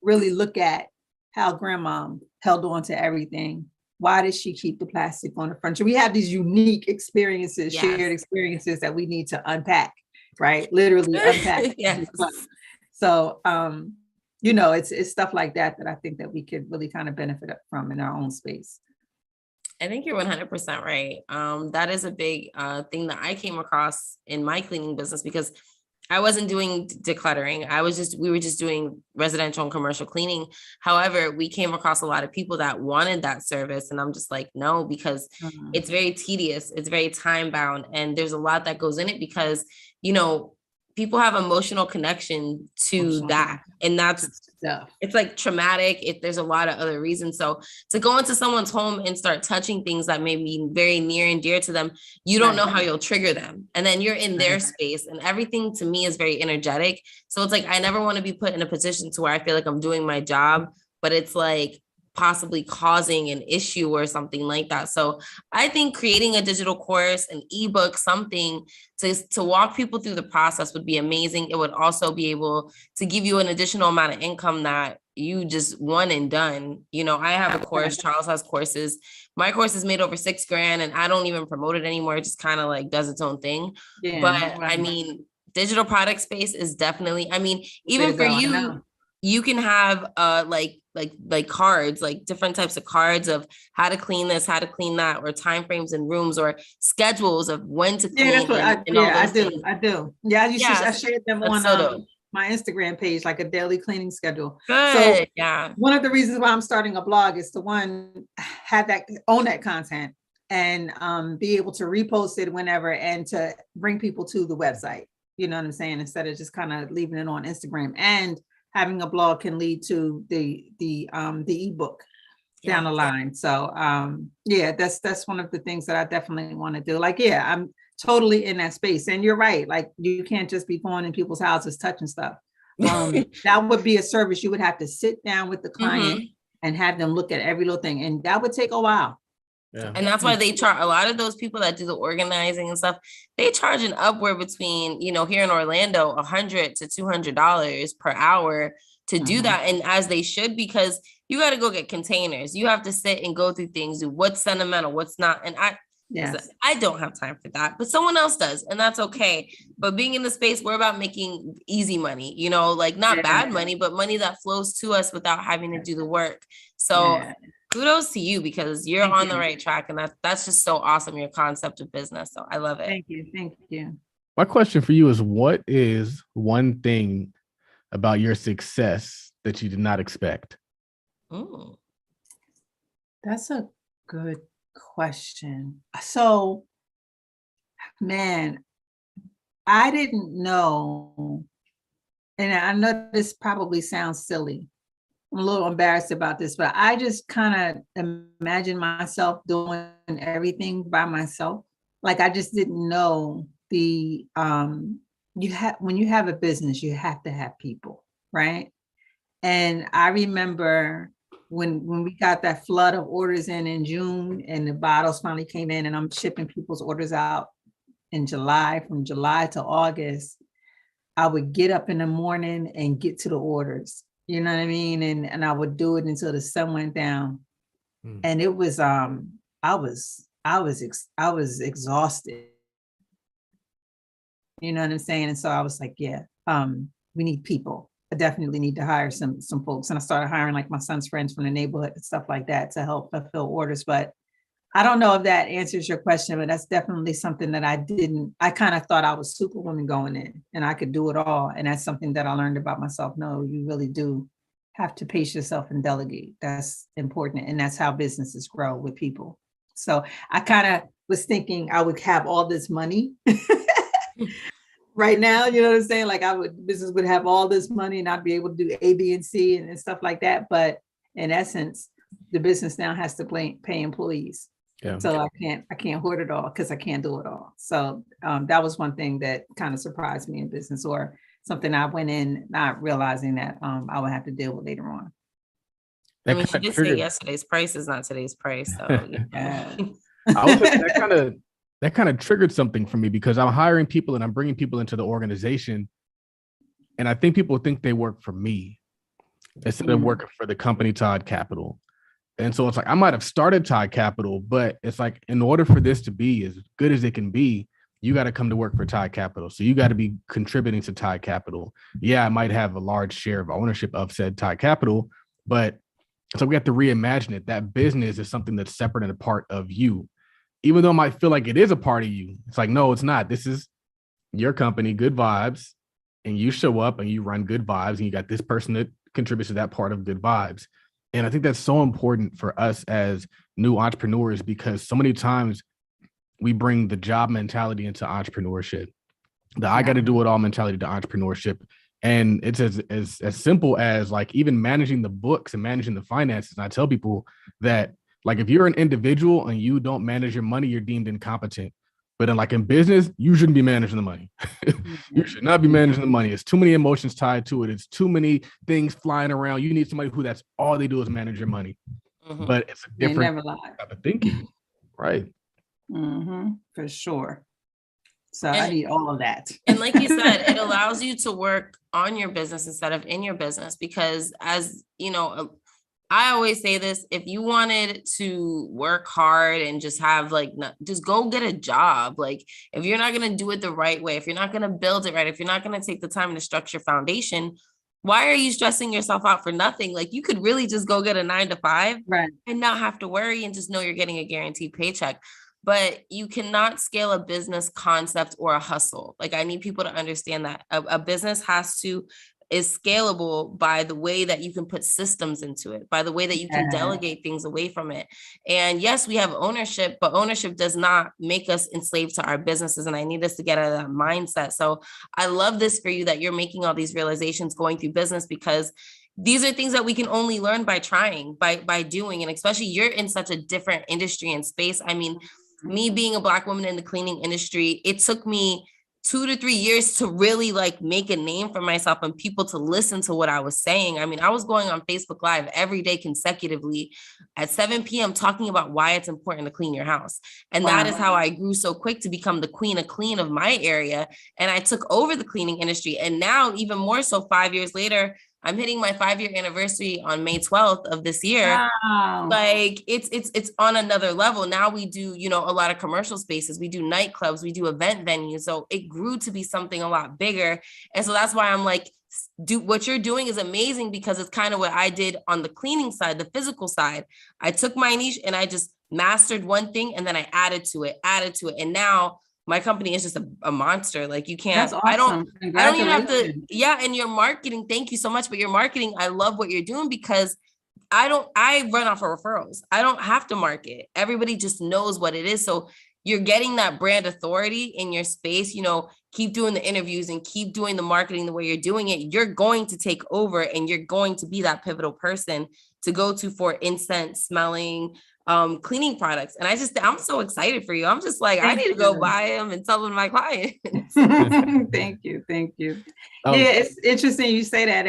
really look at how grandma held on to everything. Why did she keep the plastic on the furniture? We have these unique experiences, shared experiences that we need to unpack, right? Literally unpack. Yes. So, it's stuff like that I think that we could really kind of benefit from in our own space. I think you're 100% right. That is a big thing that I came across in my cleaning business, because I wasn't doing decluttering. We were just doing residential and commercial cleaning. However, we came across a lot of people that wanted that service. And I'm just like, no, because it's very tedious. It's very time bound. And there's a lot that goes in it because, people have emotional connection to that. And it's like traumatic. There's a lot of other reasons. So to go into someone's home and start touching things that may be very near and dear to them, you don't know how you'll trigger them. And then you're in their space, and everything to me is very energetic. So it's like, I never want to be put in a position to where I feel like I'm doing my job, but it's like possibly causing an issue or something like that. So I think creating a digital course, an ebook, something to walk people through the process would be amazing. It would also be able to give you an additional amount of income that you just one and done. I have a course, Charles has courses. My course is made over $6,000 and I don't even promote it anymore. It just kind of like does its own thing. Yeah, but digital product space is definitely, even for you, you can have like cards, like different types of cards of how to clean this, how to clean that, or timeframes in rooms, or schedules of when to clean. That's what I do. Yeah, I shared them on my Instagram page, like a daily cleaning schedule. Good. So one of the reasons why I'm starting a blog is to own that content and be able to repost it whenever and to bring people to the website. You know what I'm saying? Instead of just kind of leaving it on Instagram. And having a blog can lead to the ebook down the line. So that's one of the things that I definitely want to do. Like, I'm totally in that space. And you're right. Like, you can't just be going in people's houses touching stuff. That would be a service. You would have to sit down with the client and have them look at every little thing. And that would take a while. Yeah. And that's why they charge a lot of those people that do the organizing and stuff. They charge an upward between, here in Orlando, $100 to $200 per hour to do that. And as they should, because you got to go get containers. You have to sit and go through things, do what's sentimental, what's not. And I don't have time for that, but someone else does. And that's okay. But being in the space, we're about making easy money, like not bad money, but money that flows to us without having to do the work. So kudos to you, because you're on the right track. And that's just so awesome, your concept of business. So I love it. Thank you. My question for you is, what is one thing about your success that you did not expect? That's a good question. So, man, I didn't know, and I know this probably sounds silly. I'm a little embarrassed about this, but I just kind of imagine myself doing everything by myself. Like, I just didn't know when you have a business, you have to have people, right? And I remember when we got that flood of orders in June and the bottles finally came in and I'm shipping people's orders out in July, from July to August, I would get up in the morning and get to the orders. You know what I mean? And I would do it until the sun went down. And it was I was exhausted. You know what I'm saying? And so I was like, yeah, we need people. I definitely need to hire some folks. And I started hiring like my son's friends from the neighborhood and stuff like that to help fulfill orders. But I don't know if that answers your question, but that's definitely something that I kind of thought I was superwoman going in and I could do it all. And that's something that I learned about myself. No, you really do have to pace yourself and delegate. That's important. And that's how businesses grow with people. So I kind of was thinking I would have all this money right now, you know what I'm saying? Like business would have all this money and I'd be able to do A, B, and C and stuff like that. But in essence, the business now has to pay employees. Yeah. So I can't hoard it all because I can't do it all. So that was one thing that kind of surprised me in business, or something I went in not realizing that I would have to deal with later on. I mean, she did say yesterday's price is not today's price. So yeah. That kind of triggered something for me, because I'm hiring people and I'm bringing people into the organization. And I think people think they work for me instead of working for the company, Todd Capital. And so it's like, I might have started Todd Capital, but it's like, in order for this to be as good as it can be, you got to come to work for Todd Capital. So you got to be contributing to Todd Capital. Yeah, I might have a large share of ownership of said Todd Capital, but so we have to reimagine it. That business is something that's separate and a part of you. Even though it might feel like it is a part of you, it's like, no, it's not. This is your company, Good Vibes, and you show up and you run Good Vibes, and you got this person that contributes to that part of Good Vibes. And I think that's so important for us as new entrepreneurs, because so many times we bring the job mentality into entrepreneurship, I got to do it all mentality to entrepreneurship. And it's as simple as like even managing the books and managing the finances. And I tell people that, like, if you're an individual and you don't manage your money, you're deemed incompetent. But in business, you shouldn't be managing the money. You should not be managing the money. It's too many emotions tied to it. It's too many things flying around. You need somebody who that's all they do is manage your money. Mm-hmm. But it's a different type of thinking, right? Mm-hmm. For sure. So I need all of that. And like you said, it allows you to work on your business instead of in your business, because, as you know, I always say this: if you wanted to work hard and just have just go get a job. Like, if you're not going to do it the right way, if you're not going to build it right, if you're not going to take the time to structure foundation, why are you stressing yourself out for nothing? Like, you could really just go get a 9-to-5 and not have to worry and just know you're getting a guaranteed paycheck. But you cannot scale a business concept or a hustle. Like, I need people to understand that a business is scalable by the way that you can put systems into it, by the way that you can delegate things away from it. And yes, we have ownership, but ownership does not make us enslaved to our businesses. And I need us to get out of that mindset. So I love this for you, that you're making all these realizations going through business, because these are things that we can only learn by trying, by doing. And especially you're in such a different industry and space. I mean, me being a Black woman in the cleaning industry, it took me 2 to 3 years to really make a name for myself and people to listen to what I was saying. I mean, I was going on Facebook Live every day consecutively at 7 p.m. talking about why it's important to clean your house. And that is how I grew so quick to become the queen of clean of my area. And I took over the cleaning industry. And now, even more so, 5 years later, I'm hitting my 5-year anniversary on May 12th of this year. Wow. Like, it's on another level. Now we do, a lot of commercial spaces. We do nightclubs, we do event venues. So it grew to be something a lot bigger. And so that's why I'm like, what you're doing is amazing, because it's kind of what I did on the cleaning side, the physical side. I took my niche and I just mastered one thing, and then I added to it. And now my company is just a monster. Like, you can't, That's awesome. I don't even have to, and your marketing, thank you so much. But your marketing, I love what you're doing, because I run off of referrals. I don't have to market. Everybody just knows what it is. So you're getting that brand authority in your space. Keep doing the interviews and keep doing the marketing the way you're doing it. You're going to take over, and you're going to be that pivotal person to go to for incense smelling, cleaning products. And I'm so excited for you. I'm just like, I need to go buy them and tell them to my clients. Thank you. Yeah, it's interesting you say that.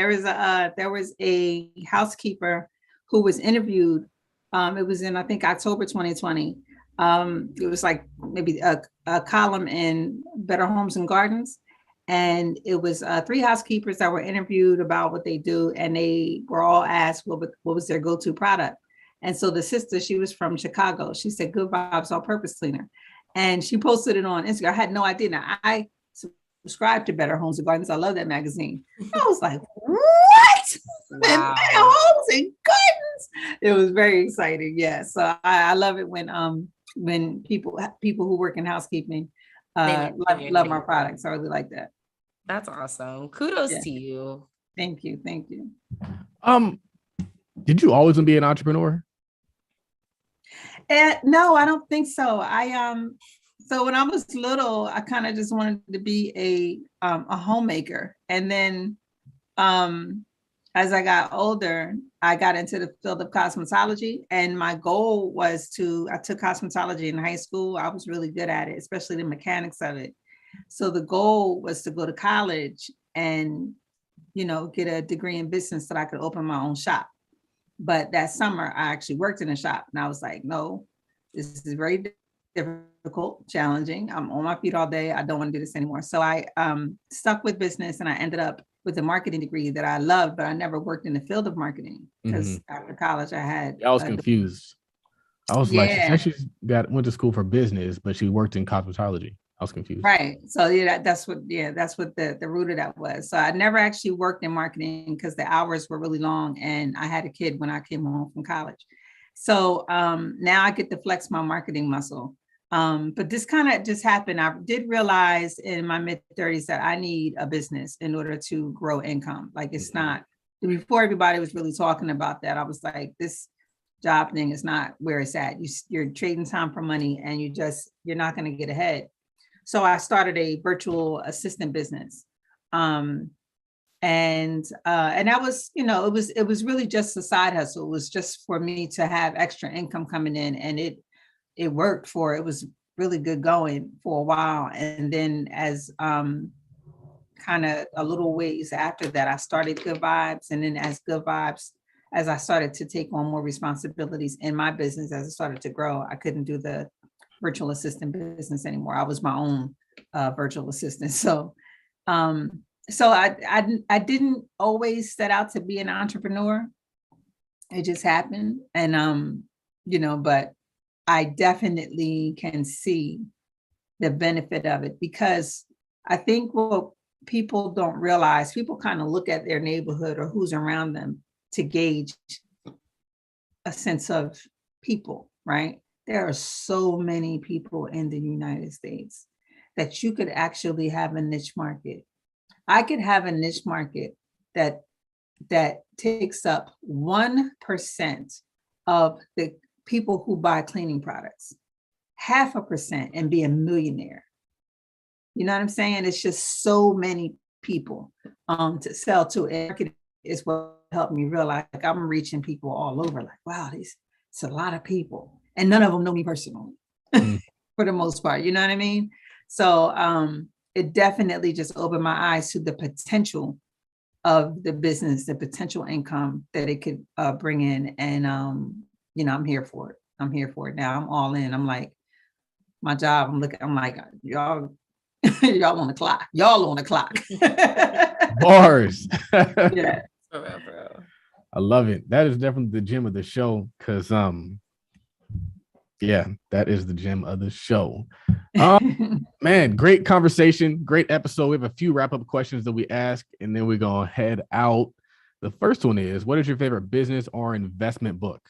There was a housekeeper who was interviewed. It was in, I think, October 2020. It was like maybe a column in Better Homes and Gardens. And it was 3 housekeepers that were interviewed about what they do. And they were all asked what was their go-to product. And so the sister, she was from Chicago. She said, Good Vibes All-Purpose Cleaner. And she posted it on Instagram. I had no idea. Now, I subscribed to Better Homes and Gardens. I love that magazine. I was like, what? Wow. Better Homes and Gardens. It was very exciting. Yeah. So I love it when people who work in housekeeping love my products. I really like that. That's awesome. Kudos to you. Thank you. Did you always want to be an entrepreneur? No, I don't think so. So when I was little, I kind of just wanted to be a homemaker. And then as I got older, I got into the field of cosmetology. And my goal was I took cosmetology in high school. I was really good at it, especially the mechanics of it. So the goal was to go to college and, get a degree in business so that I could open my own shop. But that summer, I actually worked in a shop. And I was like, no, this is very difficult, challenging. I'm on my feet all day. I don't want to do this anymore. So I stuck with business, and I ended up with a marketing degree that I loved, but I never worked in the field of marketing because after college I was confused. I was like, she went to school for business, but she worked in cosmetology. I was confused. Right. So that's what the root of that was. So I never actually worked in marketing because the hours were really long, and I had a kid when I came home from college. So now I get to flex my marketing muscle. But this kind of just happened. I did realize in my mid-30s that I need a business in order to grow income. Like it's not, before everybody was really talking about that, I was like, this job thing is not where it's at. You're trading time for money, and you're not going to get ahead. So I started a virtual assistant business. And that was, it was really just a side hustle. It was just for me to have extra income coming in, and it worked it was really good going for a while. And then as kind of a little ways after that, I started Good Vibes. And then as I started to take on more responsibilities in my business, as it started to grow, I couldn't do the virtual assistant business anymore. I was my own virtual assistant. So I didn't always set out to be an entrepreneur. It just happened. And, but I definitely can see the benefit of it, because I think what people don't realize, people kind of look at their neighborhood or who's around them to gauge a sense of people, right? There are so many people in the United States that you could actually have a niche market. I could have a niche market that takes up 1% of the people who buy cleaning products, 0.5%, and be a millionaire. You know what I'm saying? It's just so many people to sell to. Marketing is what helped me realize, like, I'm reaching people all over. Like, wow, it's a lot of people. And none of them know me personally for the most part. You know what I mean? So it definitely just opened my eyes to the potential of the business, the potential income that it could bring in. And, I'm here for it. I'm here for it now. I'm all in. I'm like, my job, I'm like, y'all on the clock. Y'all on the clock. Bars. Yeah. For real. I love it. That is definitely the gem of the show, because that is the gem of the show. Man, great conversation, great episode. We have a few wrap-up questions that we ask, and then we're gonna head out. The first one is, what is your favorite business or investment book?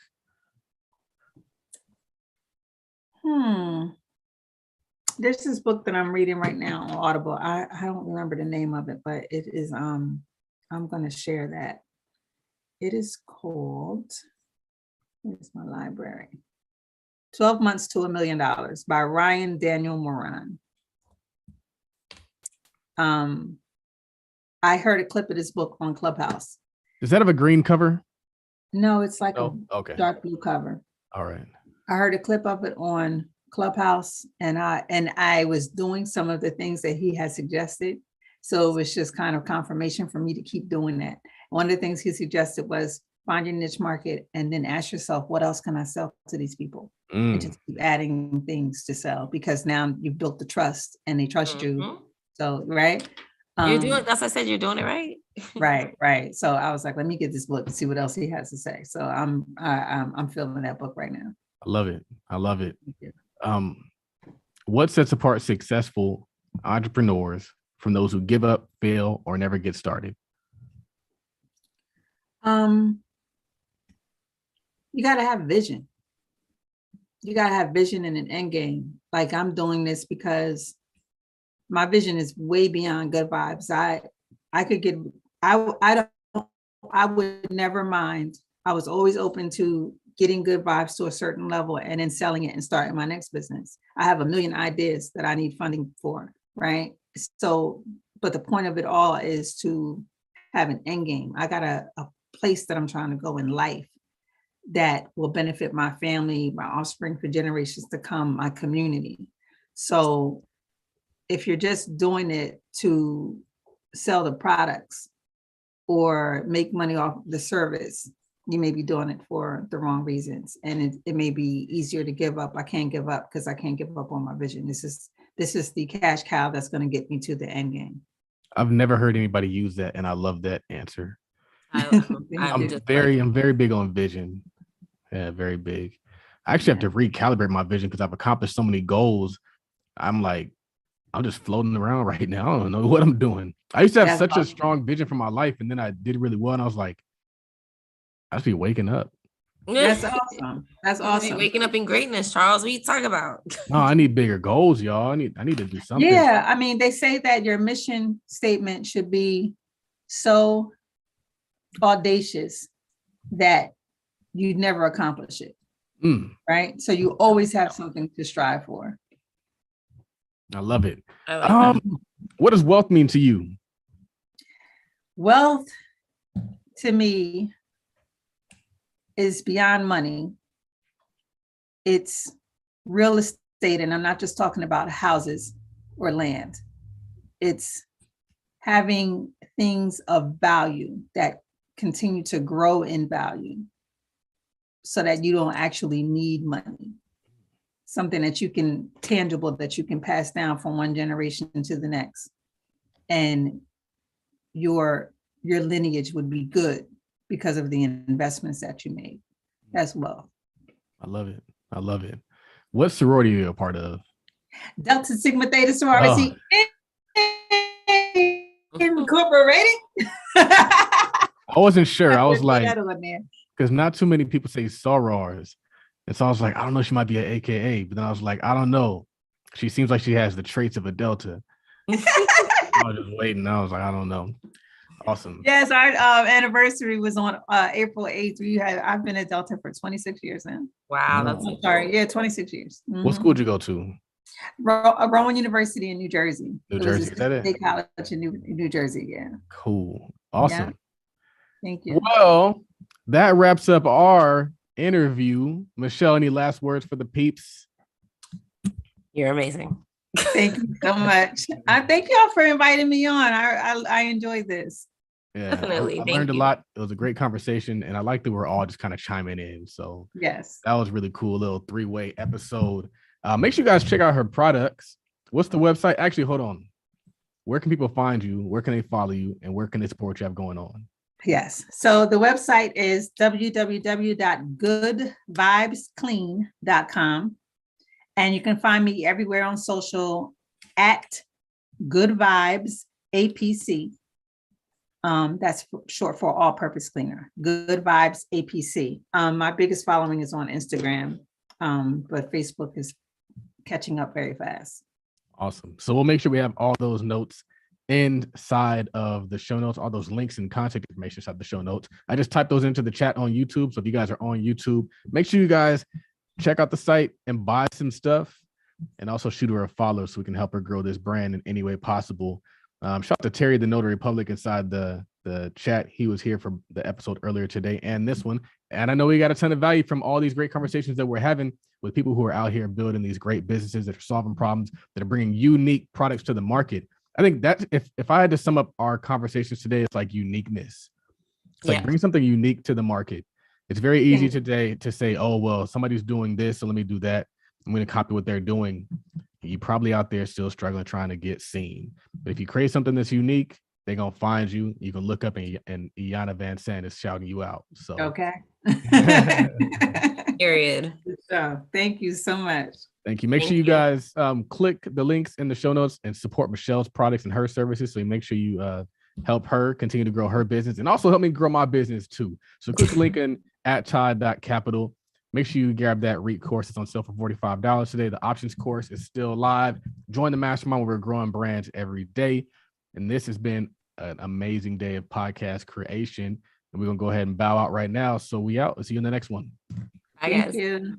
There's this book that I'm reading right now on Audible. I don't remember the name of it, but it is I'm gonna share that. It is called, where's my library? 12 Months to $1 Million by Ryan Daniel Moran. I heard a clip of this book on Clubhouse. Does that have a green cover? No, it's like a okay. dark blue cover. All right. I heard a clip of it on Clubhouse, and I was doing some of the things that he had suggested. So it was just kind of confirmation for me to keep doing that. One of the things he suggested was find your niche market, and then ask yourself, what else can I sell to these people? And just keep adding things to sell, because now you've built the trust and they trust you. So, right. You're doing, that's what I said, you're doing it right. Right. So I was like, let me get this book and see what else he has to say. So I'm filming that book right now. I love it. What sets apart successful entrepreneurs from those who give up, fail, or never get started? You got to have vision. You got to have vision and an end game. Like, I'm doing this because my vision is way beyond good vibes. I would never mind. I was always open to getting good vibes to a certain level and then selling it and starting my next business. I have a million ideas that I need funding for, right? So, but the point of it all is to have an end game. I got a place that I'm trying to go in life that will benefit my family, my offspring for generations to come, my community. So if you're just doing it to sell the products or make money off the service, you may be doing it for the wrong reasons. And it may be easier to give up. I can't give up because I can't give up on my vision. This is the cash cow that's going to get me to the end game. I've never heard anybody use that, and I love that answer. I'm very big on vision. Yeah, very big. I actually have to recalibrate my vision because I've accomplished so many goals. I'm just floating around right now. I don't know what I'm doing. I used to have such a strong vision for my life, and then I did really well, and I was like, I just be waking up. That's awesome. Waking up in greatness, Charles. What are you talking about? No, I need bigger goals, y'all. I need to do something. Yeah, I mean, they say that your mission statement should be so audacious that you'd never accomplish it. Right? So you always have something to strive for. I love it. What does wealth mean to you? Wealth to me is beyond money. It's real estate, and I'm not just talking about houses or land. It's having things of value that continue to grow in value so that you don't actually need money. Something that you can, tangible, that you can pass down from one generation to the next. And your lineage would be good because of the investments that you made as well. I love it. What sorority are you a part of? Delta Sigma Theta Sorority Incorporated. I wasn't sure. I was like, because not too many people say sorors. And so I was like, I don't know, she might be an AKA. But then I was like, I don't know. She seems like she has the traits of a Delta. I was just waiting. I was like, I don't know. Awesome. Yes, our anniversary was on April 8th. I've been at Delta for 26 years now. Wow, that's I'm sorry. Yeah, 26 years. Mm-hmm. What school did you go to? Rowan University in New Jersey. New Jersey, is that it? State College in New Jersey, yeah. Cool. Awesome. Yeah. Thank you. Well, that wraps up our interview. Michelle, any last words for the peeps? You're amazing. Thank you so much. I thank y'all for inviting me on. I enjoyed this. Yeah, definitely. I learned a lot. It was a great conversation, and I like that we're all just kind of chiming in. So yes, that was really cool. Little three-way episode. Make sure you guys check out her products. What's the website? Actually, hold on. Where can people find you? Where can they follow you? And where can they support you have going on? Yes. So the website is www.goodvibesclean.com. And you can find me everywhere on social at Good Vibes APC. That's short for All Purpose Cleaner. Good Vibes APC. My biggest following is on Instagram, but Facebook is catching up very fast. Awesome. So we'll make sure we have all those notes inside of the show notes, all those links and contact information inside the show notes. I just typed those into the chat on YouTube. So if you guys are on YouTube, make sure you guys check out the site and buy some stuff, and also shoot her a follow so we can help her grow this brand in any way possible. Shout out to Terry, the Notary Public, inside the chat. He was here for the episode earlier today and this one. And I know we got a ton of value from all these great conversations that we're having with people who are out here building these great businesses that are solving problems, that are bringing unique products to the market. I think that if I had to sum up our conversations today, it's like uniqueness. It's like bring something unique to the market. It's very easy today to say, oh, well, somebody's doing this, so let me do that. I'm going to copy what they're doing. You're probably out there still struggling, trying to get seen. But if you create something that's unique, they're going to find you. You can look up and Ymani Van Sant is shouting you out. So, okay. Period. So thank you so much. Thank you. Make sure you guys click the links in the show notes and support Michelle's products and her services. So you make sure you help her continue to grow her business and also help me grow my business too. So click the link in at Todd.Capital. Make sure you grab that REIT course. It's on sale for $45 today. The options course is still live. Join the mastermind where we're growing brands every day. And this has been an amazing day of podcast creation. And we're going to go ahead and bow out right now. So we out. We'll see you in the next one. Bye, guys. Thank you.